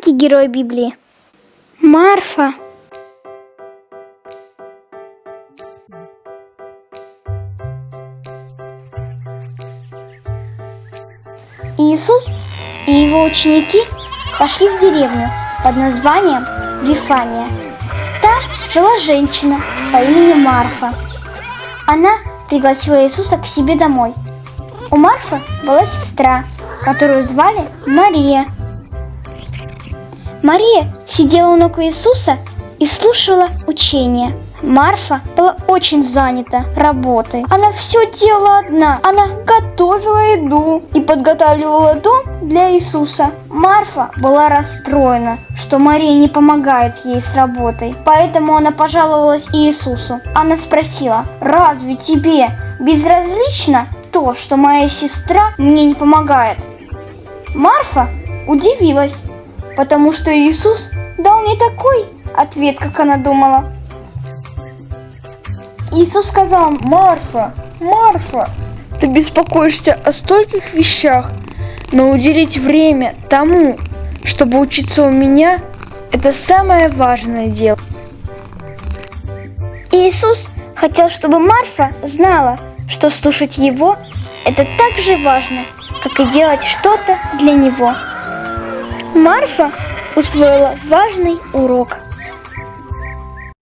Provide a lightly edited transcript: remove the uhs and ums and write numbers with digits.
маленький герой Библии. Марфа. Иисус и его ученики пошли в деревню под названием Вифания. Там жила женщина по имени Марфа. Она пригласила Иисуса к себе домой. У Марфы была сестра, которую звали Мария. Мария сидела у ног Иисуса и слушала учение. Марфа была очень занята работой. Она все делала одна. Она готовила еду и подготавливала дом для Иисуса. Марфа была расстроена, что Мария не помогает ей с работой. Поэтому она пожаловалась Иисусу. Она спросила: «Разве тебе безразлично то, что моя сестра мне не помогает?» Марфа удивилась, потому что Иисус дал не такой ответ, как она думала. Иисус сказал: «Марфа, Марфа, ты беспокоишься о стольких вещах, но уделить время тому, чтобы учиться у меня, это самое важное дело». Иисус хотел, чтобы Марфа знала, что слушать Его – это так же важно, как и делать что-то для Него. Марфа усвоила важный урок.